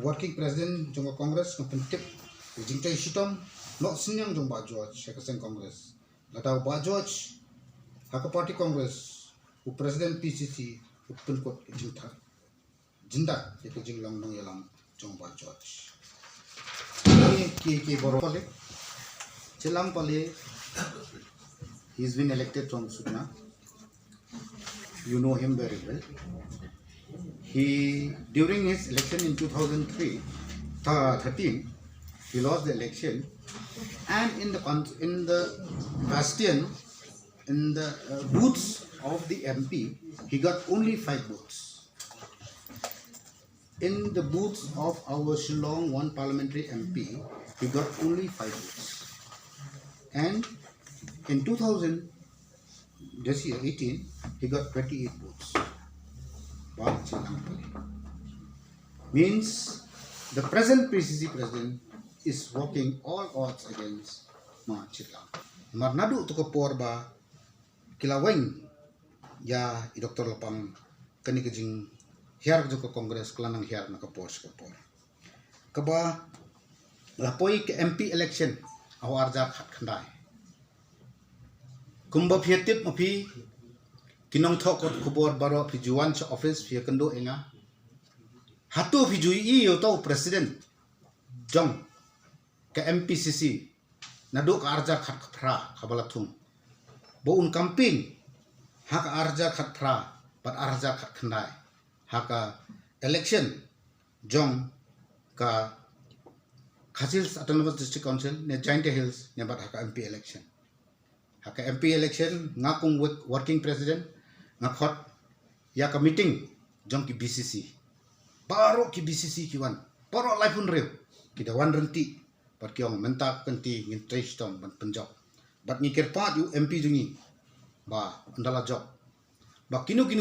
working president jong congress ng pentip jingtai sitom no sinyang jong ba George sekaseng congress latau ba George haka party congress u president PCC u penkot jingta jinda ke jinglang nang yalam jong ba George ini ki boro pale celang pale he's been elected from Sukna. You know him very well. He, during his election in 2013, he lost the election, and in the bastion, in the booths of the MP, he got only 5 votes. In the booths of our Shillong 1 parliamentary MP, he got only 5 votes. And in 2000, this year 18, he got 28 votes. Means the present PCC president is working all odds against Ma Chitlang. Marnadu to kapor ba kilaweng ya i Dr. Lapang kani kajing hiar jo ko Congress klanang hiar na kapor kapor. Kaba lapoi ke MP election awar ja khat khandai. Kumba fiatip mapi kinong thokot kubor baro fijuan sa office fia kendo enga hatu fijui I yoto president jong ke MPCC nadu ka arja khat khra khabalathum bo un campaign haka arja khat khra pat arja khat khandai haka election jong ka Khasils Autonomous District Council ne Giant Hills ne bat haka MP election haka MP election ngakung working president ngakhot ya ka meeting jong ki BCC baro ki BCC kiwan baro laifun rew ki dawan renti par kiong mentak kanti ngin trestom ban penjok bat ngikir pat yu MP jungi ba andala job ba kinu ki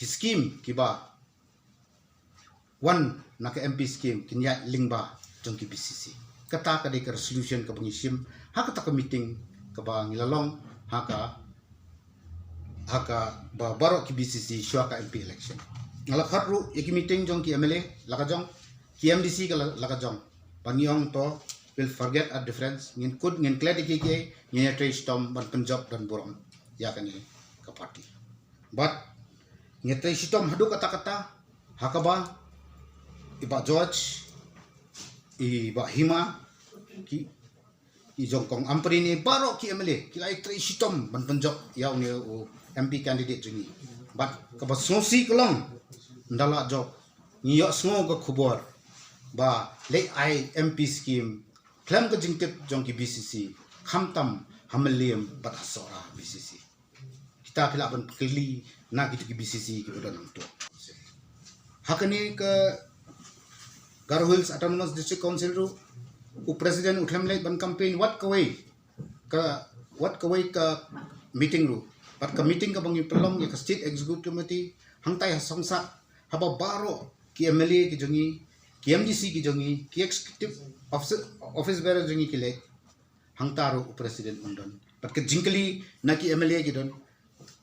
scheme ki ba one na ka MP scheme kinya lingba jong ki BCC kata ka de ka resolution ka bangisim haka ta ka meeting ka ba ngilalong haka ba baro ki BCC shwa ka MP election ngala khatru yaki meeting jong ki MLA laka jong ki MDC ka laka jong pangyong to will forget our difference ngin kud ngin kled ki ngin trace tom ban Punjab dan Borong ya kani ka party but ngin trace tom hadu kata haka ba iba George iba Hima ki jongkong ampri ni baro ki MLA kilai trace tom ban Punjab ya ni MP candidate juni but kaba sosi kolong ndala job ngiyo sngo ka khubor ba le ai MP scheme klam ka jingtip jongki BCC khamtam hamaliam bat asora BCC kita phila ban kli na ki BCC ki bodan to hakani ka Garo Hills Autonomous District Council ru u president utham le ban campaign wat kawai ka meeting ru pat ka meeting ka bangi pelong ya ka state executive committee hangtai hasongsa haba baro ki MLA ki jongi ki MDC ki jongi ki executive office bearer jongi ki le hangtaro president undon pat ka jingkali na ki MLA ki don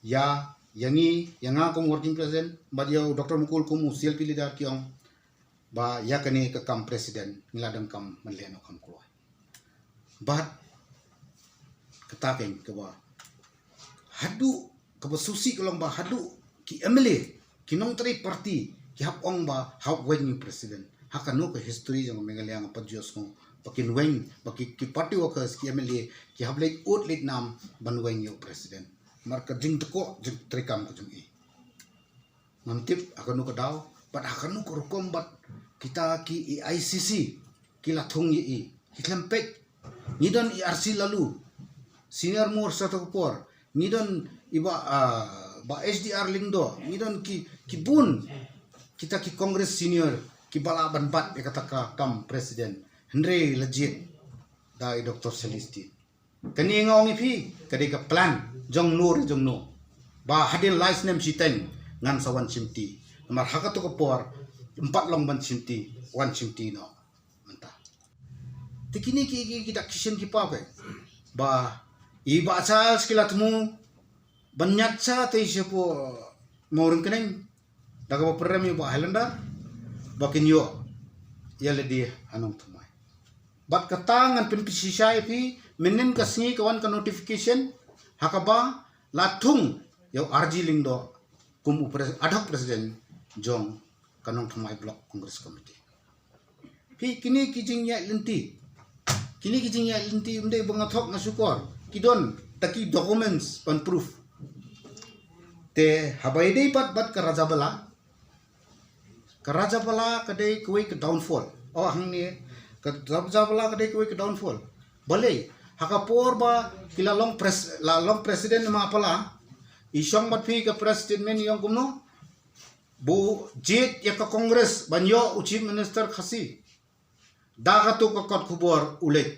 ya yanga kong working president badyo Dr. Mukul kumu CLP leader kiong ba ya kani ka kam president niladang kam manleno kam kuwa but kataken ka ba hadu kaba susi kolong ba hadu ki MLA kinong tari party ki hapong ba hap wen ni president hakano ka history jang mengalia nga padjos mo pakin wen ki party workers ki MLA ki hablek ut lit nam ban wen yo president marka jing tko jing trikam ko jung I mantip akano ka daw but akano ko kombat kita ki ICC kila thung I hitlempek nidon IRC lalu senior more satokpor nidon iba ba SDR lingdo nidon ki bun kita ki Congress senior ki bala ban bat ya kata ka kam president Henry legit dai Dr. Celesti kani ngong ipi kadi ka plan jong no ba hadin lies name siteng ngan sawan simti mar hakato ko por 4 long ban simti 1 simti no manta tikini ki kita kishin ki pa ba iba sa skilatmu banyat sa te siya po morong kaneng daga pa perem yung Highlander bakin yo ya ledi anong tumai bat katangan pin pisisai pi minin kasni kawan ka notification hakaba latung yo arji lingdo kum adhok presiden jong kanong tumai block congress committee pi kini kijing ya linti unde bangathok na sukor kidon taki documents pan proof te habai dei bat ka raja bala kadai kuai ke downfall hang ni ka raja bala kadai kuai ke downfall bale hakapor ba kila long president ma pala isong bat phi ka president men yong kumno bu jet ya ka congress banyo chief minister khasi daga tu ka kot khubor ulet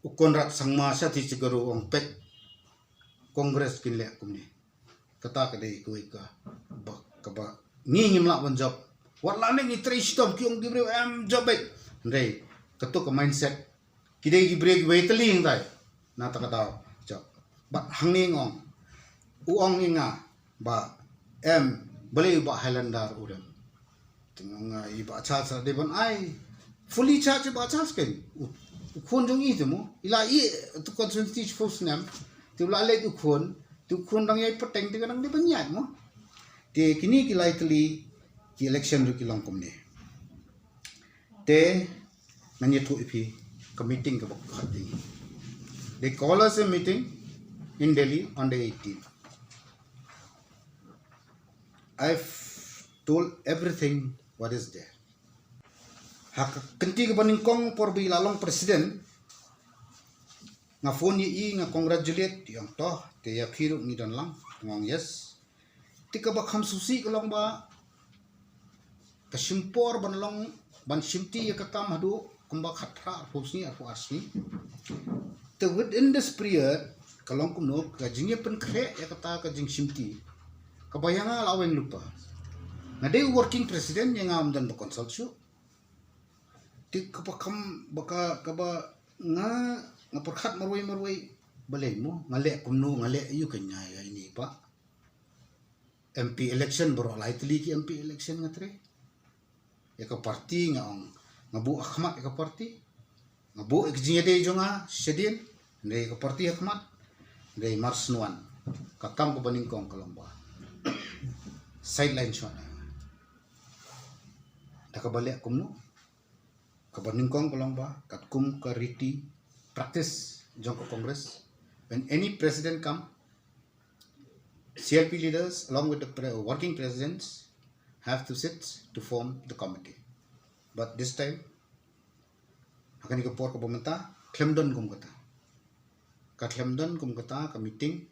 ukonrat sangma sathi chigaru ong pek congress kinle kumni kata kadai kuai ka ba ngim la ban job wala ni tristom kyong gibre am jobek ndai ketuk ke mindset kidai gibre gibai teling tai na ta kata job ba hangni ngong uong inga ba em beli ba highlander udam tinga iba cha sa de ban ai fully charge ba cha sken khon jong i temo ila i to constituency force nam tu la le tu khon dang yai pateng te dang de banyat mo te kini kilai teli ki election ru kilong komne te nanye tu ipi ka meeting ka bak khati they call us a meeting in Delhi on the 18th. I've told everything what is there hak kenti ka baning kong por bi lalong president nga phone yi nga congratulate yang to te ya phiru ni dan lang ngong yes tika ba kham susi kolong ba kasimpor ban simti ya kakam hadu kumba khatra fusni aku asni te within this period kalong kumno kajingnya pen kre ya kata kajing simti kabayanga laweng lupa ngade working president yang am dan consult su ti kapakam baka kaba nga perkhat marwai balai mo ngale kumno ngale yu kanya ya ini pak MP election bro lightly ki MP election ngatre ya ka parti ngabu Ahmad ya ka parti ngabu ekjinya de jonga sedin ne ka parti Ahmad de Mars Nuan kakam ko baning kong kalamba sideline shot da ka balik kumno ka baning kong kalamba katkum ka riti practice jong ko congress when any president come CLP leaders along with the working presidents have to sit to form the committee. But this time, akan ikapor ka pementa, klemdon kum kata. Ka klemdon kum kata ka meeting,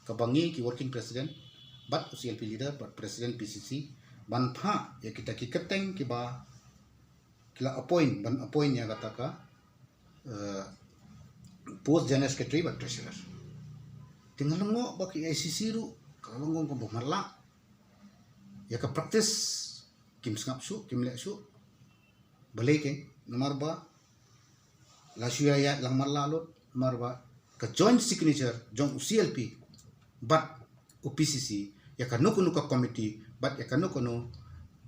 ka bangi ki working president, but CLP leader, but president PCC, ban pha ya kita ki keteng ki ba kila appoint ya kata ka post general secretary but treasurer. Tinggal ngo baki ICC ru kalau ngong ko marla ya ka practice kim sngap su kim le su balik ke nomor ba la suya ya lang marla lo nomor ba ka joint signature jong CLP but UPCC ya ka nuku ka committee but ya ka nuku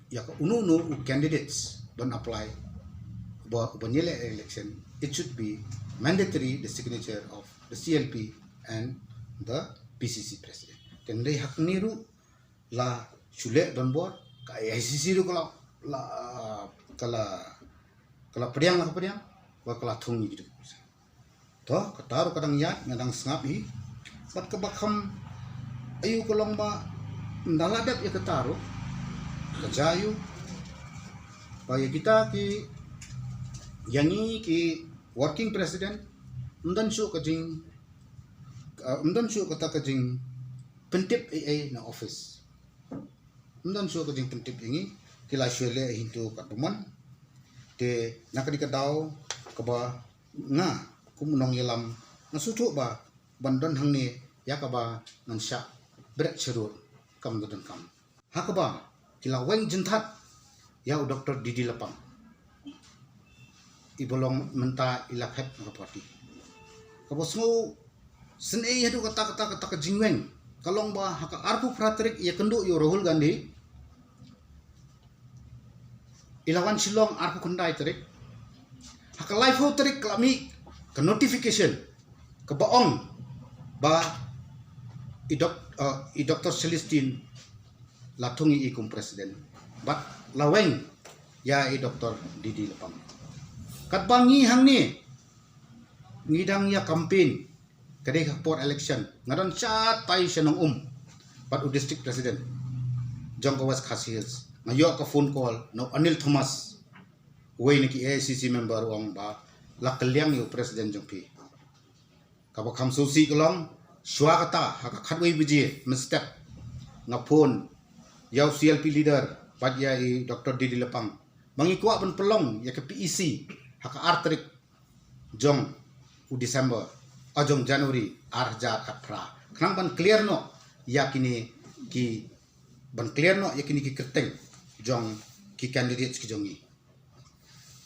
ya ka unu candidates don't apply ba nyele election it should be mandatory the signature of the CLP and the PCC president. Dan dari hak niru la sule dan bor ka ICC ru kala pediang wa kala thungi gitu. To kataru kadang yat ngadang sngapi bat ka bakham ayu kolong ba ndaladap ya kataru kajayu baya kita ki yangi ki working president undan su kajing kata kajing pentip AA na office undan su kajing pentip ini kila syele hintu kat peman te nakadi kadau kaba nga kumunong yelam nasutu ba bandan hangni yakaba nansha berat cerur kam dodan kam hakaba kila weng jenthat ya Dr. Didi Lapang ibolong menta ilakhet ngapati kabosngo senei hadu kata kajingweng kalong ba haka arpu pratrik ya kendu yo Rahul Gandhi ilawan silong arku kundai terik haka live ho terik klami ke notification ke baong ba i Dr. Celestine latungi ikum presiden bat laweng ya i Dr. Didi Lepang kat bangi hang ni ngidang ya campaign kadai for election ngadon chat tai senong bat u district president jong kawas khasius ngayo ka phone call no Anil Thomas way ni ki AICC member wang ba lakaliang yu president jong pi ka ba kham susi kolong shwa kata haka khatwei biji mistep nga phone yaw CLP leader bat ya i Dr. Didi Lepang bangi kwa ban pelong ya ke PEC haka artrik jong u December ajong Januari arja kapra khnang ban clear no yakini ki ban clear no yakini ki kerteng jong ki candidates ki jongi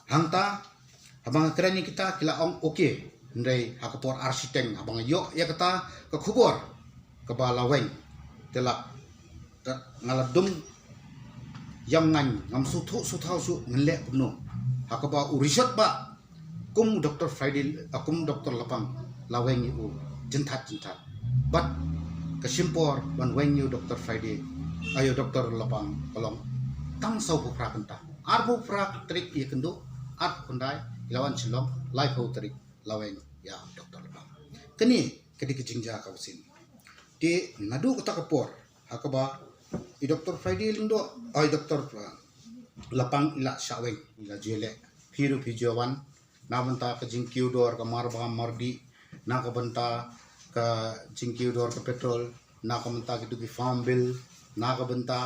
hangta abang kerani kita kila ong okay ndai hakapor architect abang yo ya kata ke khubor ke balaweng telak ngaladum yang ngan ngam su thu su thau su ngle no hakaba urishat ba kum Dr. Friday akum Dr. Lepang laweng yu jentat but kesimpor ban weng yu Dr. Friday ayo Dr. Lepang kolong tang sau bu pra kenta ar bu pra trik ye kendo ar kundai ilawan silong live ho trik laweng ya Dr. Lepang keni kedi kejingja kausin di nadu kota kapor hakaba i Dr. Friday lindo ai Dr. Lepang ila shaweng ila jele phiru phijawan na banta ka jingkiu dor ka marba mardi na ka banta ka jingkiu dor ka petrol na ka banta ki duki farm bill na ka banta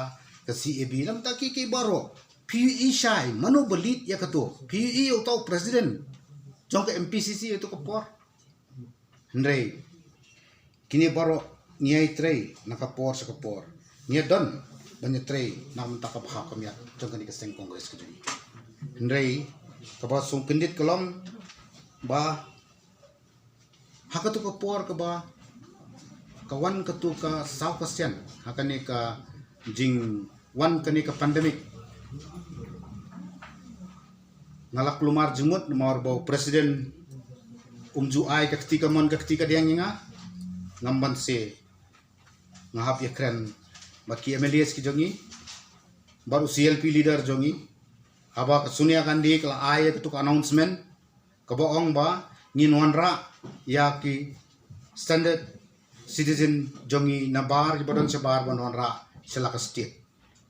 ka CAB lam ta ki baro PUE shai mano belit ya kato PUE utau president jong ka MPCC itu ka por ndrei kini baro niai trei na ka por sa ka por nia don banya trei na banta ka bha kamya jong ka ni ka seng congress ka juri ndrei ka ba sung pendit kolom ba hakato ka por ka ba kawan katu ka saw kasyan hakane ka jing wan kani ka pandemic ngalak lumar jemut nomor bau presiden umju ai ka ketika mon ka ketika diang nga ngamban se ngahap ya kren baki MLAs ki jongi baru CLP leader jongi haba ka Sonia Gandhi kala ai ka tuk announcement ka baong ba nginwanra ya ki standard citizen jongi nabar ki badon sebar banonra selaka state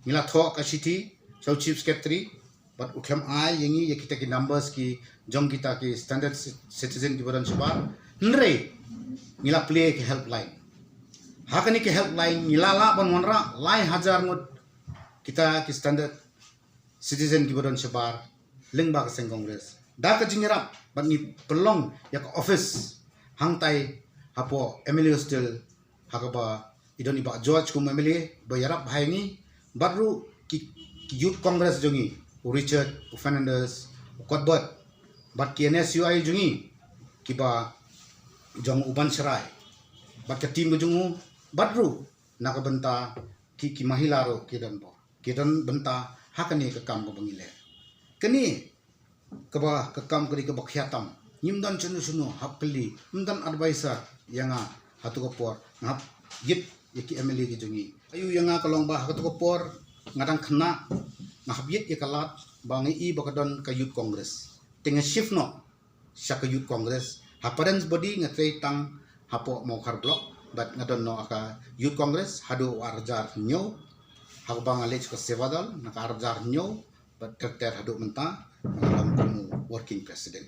mila thok ka city so chief secretary but ukhlam ai yengi ye kita ki numbers ki jong kita ki standard citizen ki badon sebar nre mila play ki helpline hakani ki helpline milala banonra lai hajar ngut kita ki standard citizen ki badon sebar lengba ka seng congress da ka jingerap bat ni pelong ya ka office hangtai hapo MLA hostel hakaba idon iba George kum MLA bayarap bhaingi baru ki youth congress jongi Richard Fernandez Kotbot bat KNSUI jongi kiba jong uban serai bat ka team jongu badru nakabenta ki mahila ro kidan benta hakani ka kam ko bangile kani kaba ka kam kari ka bakhiatam nimdan chunu hapli nimdan advisor yanga hatu ko por ngap yip yaki MLA ki jongi ayu yanga kalong ba hatu ko por ngadang khna ngap yit yakalat bangi i bakadon ka youth congress tinga shift no shaka youth congress haparens body ngatrei tang hapo mo khar block but ngadon no aka youth congress hadu arjar nyo hakbang alej ka sevadal naka arjar nyo but karakter hadu menta ngalam kumu working president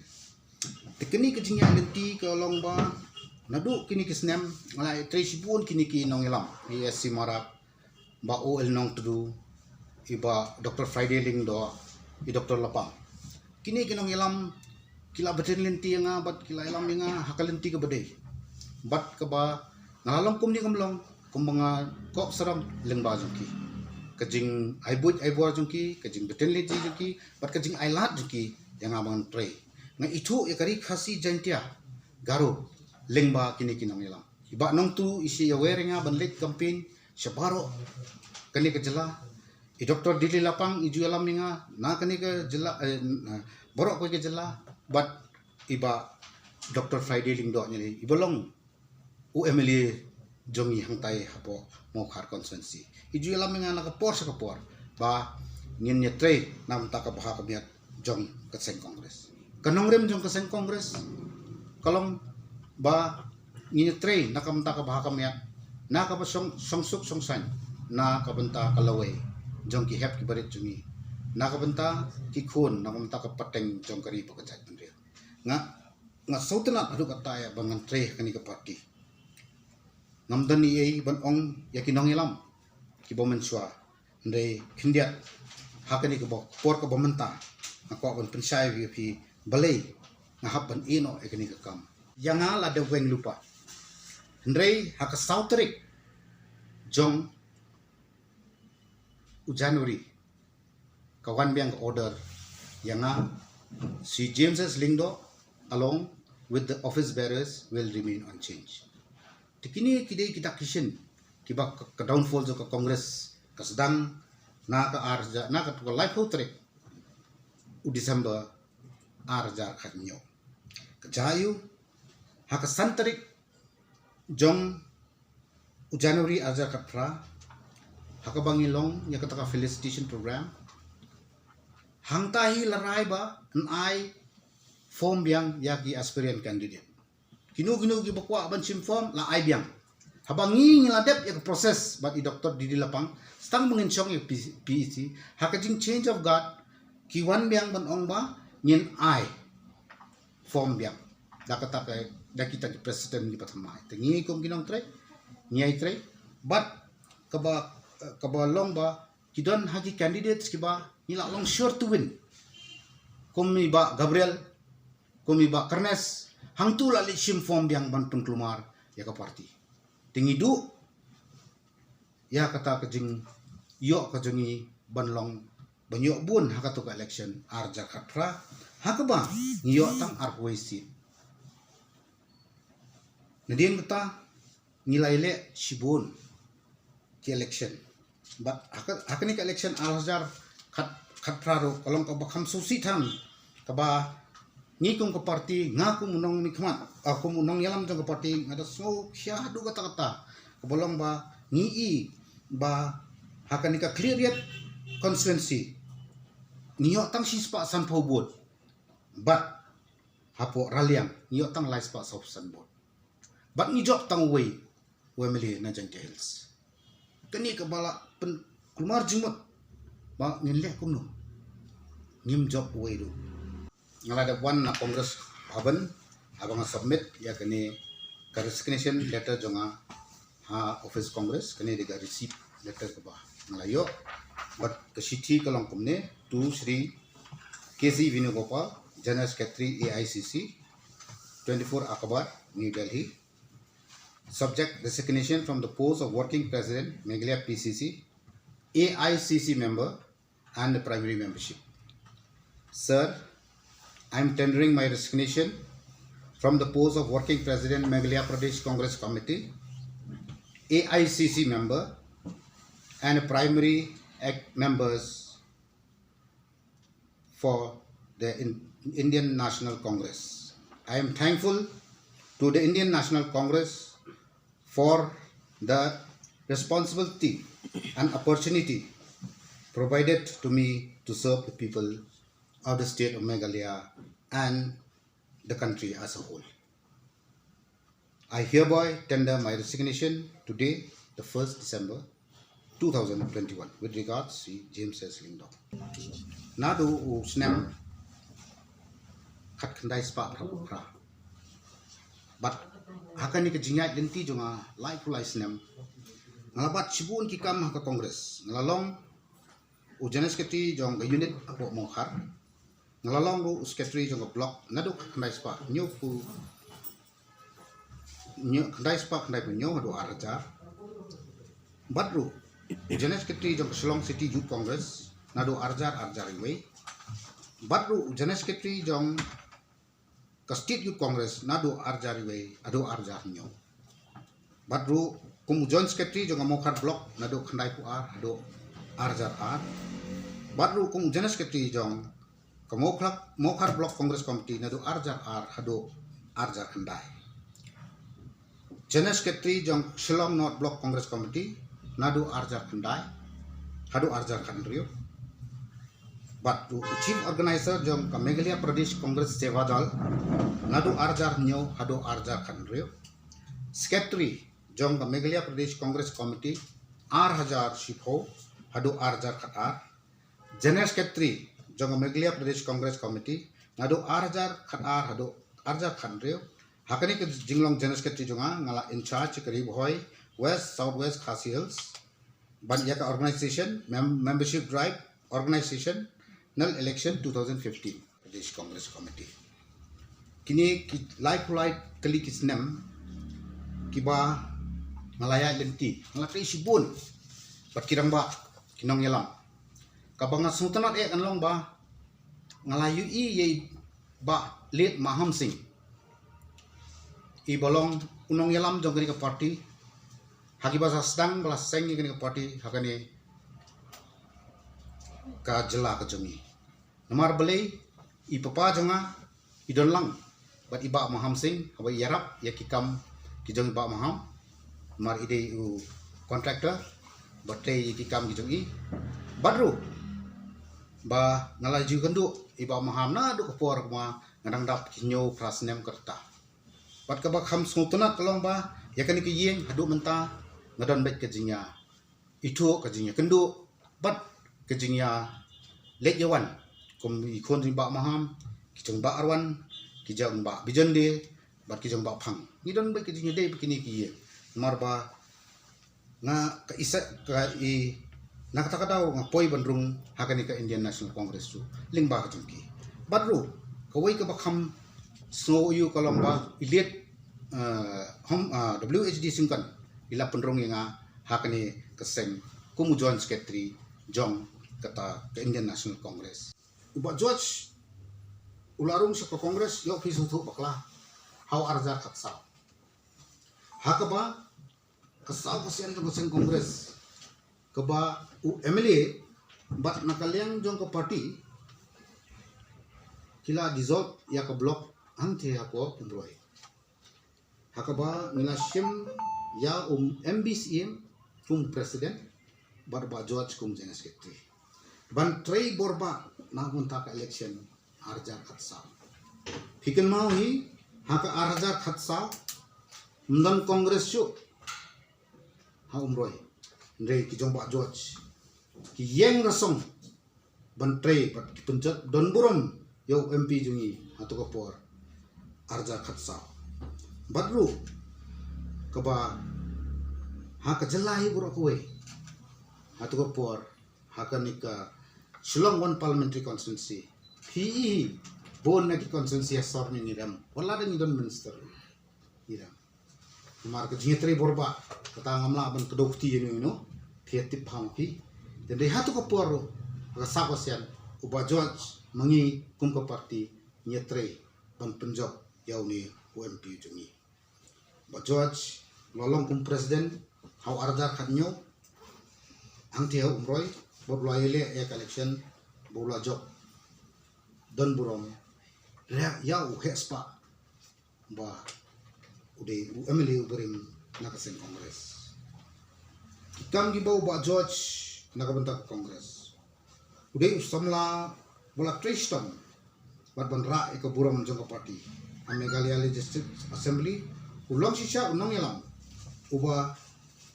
tekni kejingya lenti kalong ba nadu kini kisnem ngalai tresibun kini ki nong ilam ESC marak ba OL nong tudu iba Dr. Friday ling do i Dr. Lepang kini kinong ilam kila betin lenti nga bat kila ilam nga hakalenti ka badai bat ka ba ngalam kum ni kamlong kum mga kop saram lengba jungki kajing aibor jungki kajing betin lenti jungki bat kajing ailat jungki yang abang tray nga itu yakari khasi jantia garo lengba kini kinong ilam iba nong tu isi aware nga banlet campaign syabaro kani kejela Dr. Dili Lapang iju alam minga na kani ke jela borok ko ke jela but iba Dr. Friday Lingdo ni ibolong UMLA jongi hangtai hapo Mokhar constituency iju alam minga na kapor sa kapor ba ngin nya tre nam ta ka baha kamiat jong kaseng kongres kanong rem jong kaseng kongres kalong ba ngin nya tre nakam ta ka baha kamiat na ka ba songsuk songsan na kabanta kalaway jong ki hep ki barit jungi nakabenta ki khun nakamta ka pateng jong kari pakajat pendri nga sautana adu kataya bangan tre kani ka parti namdani ei ban ong yakinong ilam ki bomen swa ndai khindiat hakani ka bok por ka bomenta ako ban pensai wi phi balai nga hab ban ino ekani ka kam yanga la de weng lupa ndai haka sautrik jong January kawan biang order yang si James S. Lingdo along with the office bearers will remain unchanged. Tikini kidai kita kishin kiba ka downfall jo ka Congress ka sedang na ka arja na ka life hotrek u December arja khanyo. Kajayu haka santarik jong January arja katra hakabangilong ya kataka felicitation program hangtahi larai ba an ai form biang yaki aspirant candidate kinu gi bakwa ban sim form la ai biang habangi ngiladep ya proses bat i Dr. Didi Lapang stang menginsong ya PEC hakajing change of guard ki wan biang ban ong ba ngin ai form biang da kataka da kita ki president ni pathamai tengi kom ginong tre nyai tre but kabalong ba kidon hagi candidates kiba nila long sure to win kumi ba Gabriel kumi ba Karnes hangtu la sim form biang bantun kelumar ya ka parti tingidu ya kata kejing yo kajengi banlong banyo bun hakato ka election arja khatra hakaba ngiyo tang arwesi nadien kata ngilaile sibun ki election but hakani ka election alhajar khatraro kalong ka bakham susi tham kaba ni kong ka party nga ko munong mikmat ako munong yalam jong ka party ngada so khya du kata kabolong ba ni ba hakani ka clear yet constituency niyo tang sispa san phobot but hapo raliang niyo tang lai spa sof san bot but ni job tang way wemeli na jang hills kani ka bala pen kumar jimot ba nginle kumno nim job way do ngala da one na congress bhavan abang submit ya kani ka resignation letter jonga ha office congress kani diga receive letter ka ba ngalayo but ka chithi kalong kumne to Shri KC Vinugopal General Secretary AICC 24 Akabar New Delhi subject resignation from the post of working president Meghalaya PCC, AICC member and the primary membership. Sir, I am tendering my resignation from the post of working president Meghalaya Pradesh Congress Committee, AICC member and primary members for the Indian National Congress. I am thankful to the Indian National Congress for the responsibility and opportunity provided to me to serve the people of the state of Meghalaya and the country as a whole. I hereby tender my resignation today, the 1st December 2021, with regards to James S. Lingdo. Nadu snam kat kandai spa pra but hakani ke jingai lenti jonga lai pulai snam ngalabat sibun ki kam ka congress ngalalong u general secretary jong unit apo Mokhar ngalalong ru secretary jong block nadu kandai spa nyu kandai spa kandai punyo do arja badru general secretary jong Shillong City Youth Congress nadu arjar iwe badru general secretary jong State Youth Congress nadu arjar iwe adu arjar nyo badru kum joint secretary jong Mokhar block nadu khandai puar adu arjar ar baru kung jenis keti jong mokar blok Congress Committee nadu arjar ar hado arjar handai jenis keti jong Shillong North Block Congress Committee nadu arjar handai hado arjar khandrio batu chief organizer jong ka Meghalaya Pradesh Congress Seva Dal nadu arjar nyo hado arjar khandrio secretary jong ka Meghalaya Pradesh Congress Committee R1000 Shipho hado arjar khatar general secretary jong ka Meghalaya Pradesh Congress Committee nadu arjar khatar hado arjar khandrio hakani ke jinglong general secretary jonga ngala in charge karib hoi West Southwest Khasi Hills ban yaka organization membership drive organization nal election 2015 Pradesh Congress Committee kini like kali kisnem kiba ngalaya lenti ngalakai sibun bat kirang ba kinong yalam kabanga sultanat kanlong ba ngalayu ye ba late Maham Singh i bolong unong yalam jong kini ka party hagi ba sedang belas seng kini ka party hakani ka jela ka jumi namar belai i papa jonga i don lang bat iba Maham Singh hawa yarap ya kikam kijong iba Maham mar ide u contractor batai kikam kijong i badru ba ngalaju kendu iba Maham na du kapor ma ngadang dap kinyo prasnem kerta bat ka ba kham sultanat kalong ba yakani ki yeng hadu menta ngadon bet kejinya itu kejinya kendu bat kejinya let yawan kum ikon ba Maham kijong ba arwan kijong ba bijende bat kijong ba phang ni don bet kejinya dei begini ki yeng marba nga ka isa ka i nakata daw nga poi bandrung hakani ka Indian National Congress tu lingba ka jungki badru kawai ka bakham snow yu kalamba ilet WHD singkan ila pendrong nga hakani kaseng kumujuan secretary jong kata ka Indian National Congress uba George ularung sa ka Congress yo pisutu bakla how arjar katsa hakaba kasal kasian jong kaseng Congress keba MLA bat nakaliang jong ke party kila dissolve ya ke blok ante ako umroy hakaba nila sim ya MBCM kum president barba George kum jenis secretary ban trei borba na munta ka election arjar khatsa fiken mau hi haka arjar khatsa mdan Congress chu ha umroy ndrei ki jong ba George ki yeng rasong bantrei pat pencet don burom yo MP jungi atau kapor arja khatsa badru kaba ha ka jelahi buro kowe atau kapor ha ka nika Shillong One Parliamentary Constituency PE bon na ki constituency asor ni niram wala ni don minister niram mar ka jingetri borba kata ngamla ban kedokti yenu no fiatip phampi dan de hatu kapor ka sakosian uba George mangi kum ka party nyetre ban penjok yauni UMP jungi ba George lolong kum presiden hau arjar khanyo angti hau umroy bobla ile ya election bobla job don burom ya u hespa ba ude MLA uberim nakaseng Congress kam gibau ba George nakabentak Congress ude usamla bola Tristan bat bandra eko buram jong party Meghalaya Legislative Assembly ulong sisa unong yalam uba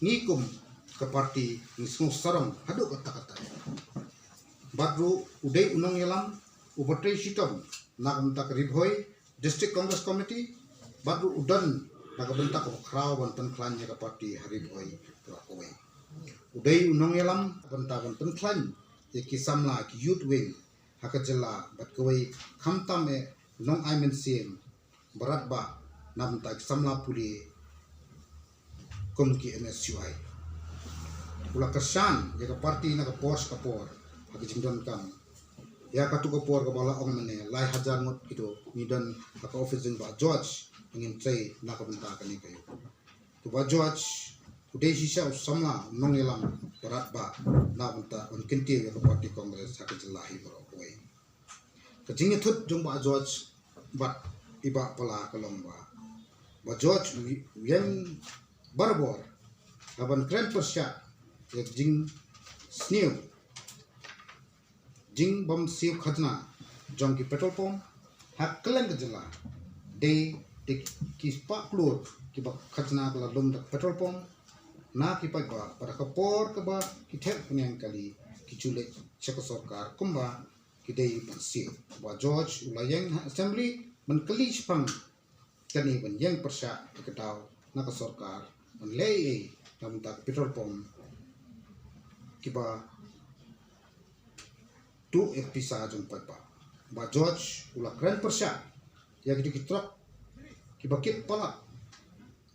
ngikum ke party ngisung sarong hadu kata-kata badru ude unong yalam uba Tristan nakabentak Ribhoi District Congress Committee badru udan nakabentak ko kraw ban penklan ya party Haribhoi Prakowe udai unong yalam bentakan penklan ya kisamla ki youth wing hakajela bat kowe khamtam e nong aimen sim barat ba namta samla puli komki NSUI ula kersan ya party na ka pors kapor hakijindon kam ya katu kapor ka bala ong mene lai hajar ngot kido ngidan ka office jeng ba George ngin trei na ka bentakan ni kayo to ba George Udah sisa sama nongelang berat ba na unta unkinti ya parti kongres sakit jelahi berokoi. Kecingnya tut jumpa George bat iba pala kelomba. Ba George yang barbor aban keren persya ya jing snew jing bom siu khadna jong ki petrol pump hak kelen kejela de kispa klur ki ba khadna kala lum petrol pump na ki pa ba para kapor ka ba ki thep punyang kali ki chule chaka sarkar kumba ki dei pan siu ba George ulayang assembly man kali spang kani ban yang persya ke tau na ka sarkar man lei tam tak petrol pump kiba tu episa jong papa ba George ula keren persya ya gitu kitrok kiba kit pala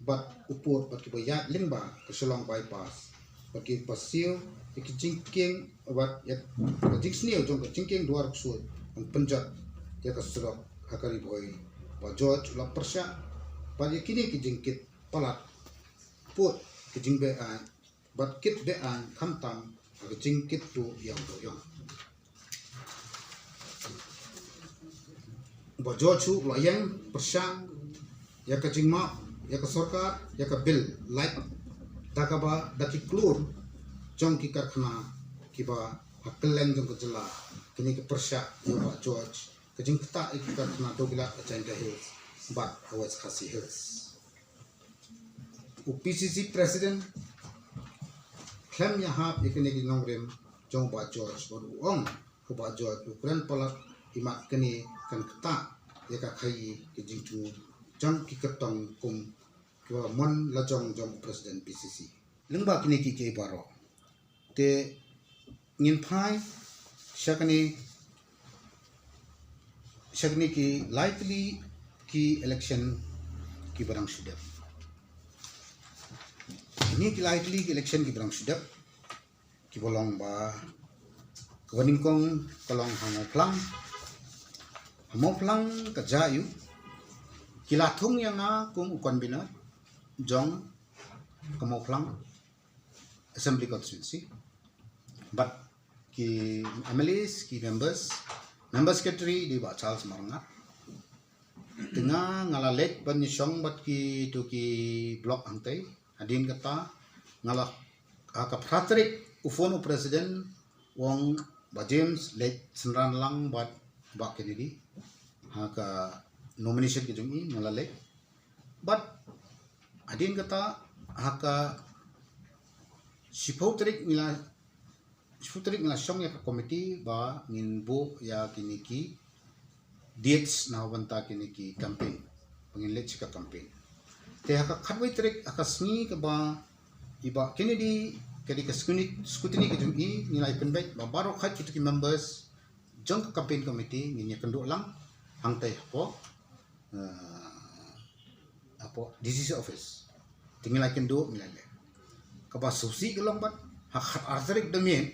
bat upur bat kiba ya lingba keselong bypass bat kiba sil iki jingking bat ya jing sneo jong jingking duar ksut ang penjat ya keserok hakari boy ba George ula persya ba kini ki jingkit pala put ki jingbe an bat kit de an khamtam aga jingkit tu yang doyong ba George la yang persang ya ka jingma ya ka sarkar ya ka bill like takaba daki klur jong ki karkhana kiba haklen jong kejela kini ke persya ya ba George ka jingkta ik karkhana dogila agenda hills bat awas khasi hills UPCC president Klem yahap ikini ki nongrem jong ba George baru ong ko ba George ukran palat imat kini kan kata ya ka khai ki jingchu jang ki katong kum ko mon la jong president PCC lengba kini ki ke baro te ngin phai shakani ki likely ki election ki barang sudah ini ki likely ki election ki barang sudah ki bolong ba kawaning kong kalong hamo plang ka jayu kilathung yang kung ukon bina jong kamo plang assembly constituency but ki MLAs ki member secretary di ba Charles Maranga tengah ngalalek ban nyong bat ki tu ki blok angtai adin kata ngalah ka Patrick ufon president wong ba James lek senran lang bat ba Kennedy haka nomination ki jungi ngalalek but adin kata haka sipotrik mila syong ya ka committee ba ngin bu ya kiniki dates na wanta kiniki campaign pangin lek ka campaign te haka khatwai trik haka sngi ka ba iba Kennedy kadi ka scrutiny ka jungi nilai penbait ba baro khat ki members jong campaign committee nginya kendo lang hangtai apo disease office tinggal kendo milale kaba susi gelong bat hak arterik demi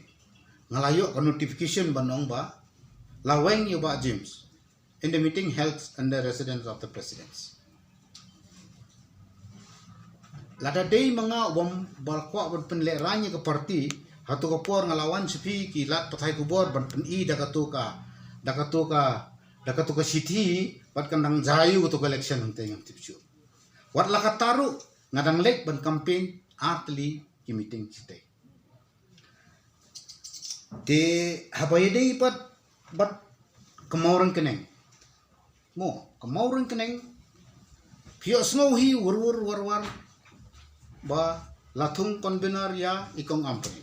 ngalayo ka notification banong ba laweng yo ba James in the meeting held under residence of the presidents lada day mga balkwa ban penle ranya ke parti hatu ka por ngalawan sepi ki lat pathai kubor ban pen I dakatuka city bat kandang jayu to election hante ngam tipchu wat lakataru ngadang lek ban campaign artli ki meeting site de habayde bat kemauran keneng pio snow hi war ba lathung convener ya ikong ampuni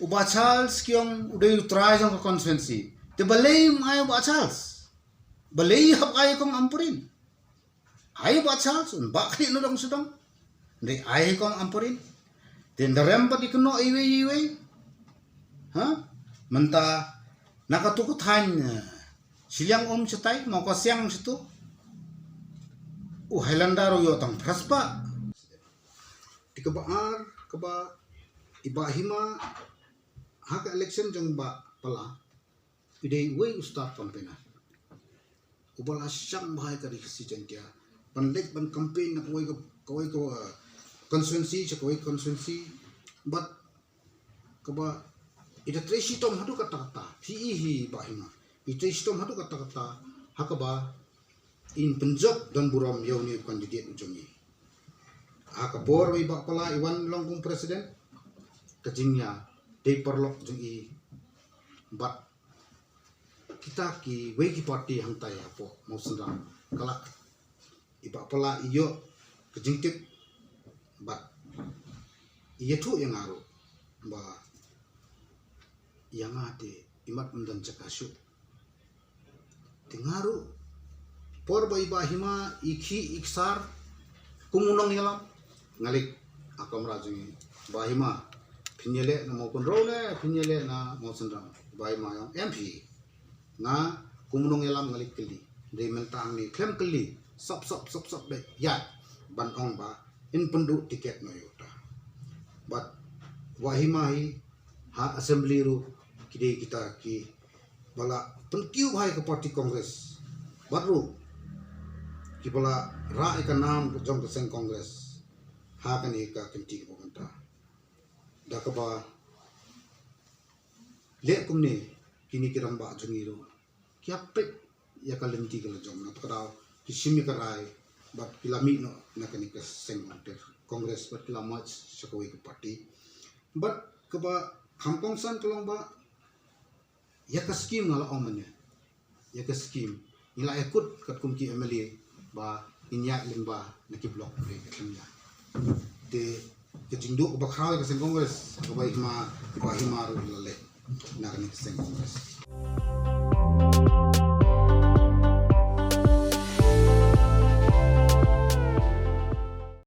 uba Charles kyong udai utrai jong constituency te balay ayo ba Charles balay hap ayo kong ampurin ayo ba Charles ba kali no dong sudong ndai ayo kong ampurin den darem pa dikuno iwe ha menta nakatukuthan silyang setai mau ko siang situ Highlander yo tang praspa dikabaar kaba ibahima hak election jong ba pala idei way start campaign ubal asyang bahay ka si jantia panlek ban campaign na kawai ko constituency cakoi constituency but kaba ida tresi tom hadu kata-kata hi bahima i tresi tom hadu kata-kata hakaba in Punjab dan Buram yauni kandidat ujongi hakabor wi ba pala iwan longkung presiden kejingnya dei perlok jungi but kita ki wegi party hang tai apo mau sendang kalak iba pala iyo kejingtip but iya tu yang ngaruh ba yang ade imat mendan cakasu tengaru por ba iba hima ikhi iksar kumunong yalam ngalik akam rajungi ba hima pinyele na maupun role pinyele na mau sendang ba hima yang MP na kumunong yalam ngalik keli de mentang ni klem keli sop be ya ban ong ba in penduk tiket no yuta but wahimahi ha assembly ru kide kita ki bala penkiu hai ke parti kongres baru ki bala ra ka nam jong ke seng kongres ha kan ika kenti ke pemerintah da ka ba le kumne kini kiram ba jungiru kiapek ya kalenti ke jong na kadau kisimi karai but kilami no na kani ke seng kongres but kilamat sakoi ke parti but keba kampung san kelong ba ya ka scheme ngala omanya ya ka scheme nila ikut kat kumki MLA ba inya limba naki blok re katnya te ke jingdu ba khaw ka sen kongres ka ba hima ro lale na ni sen kongres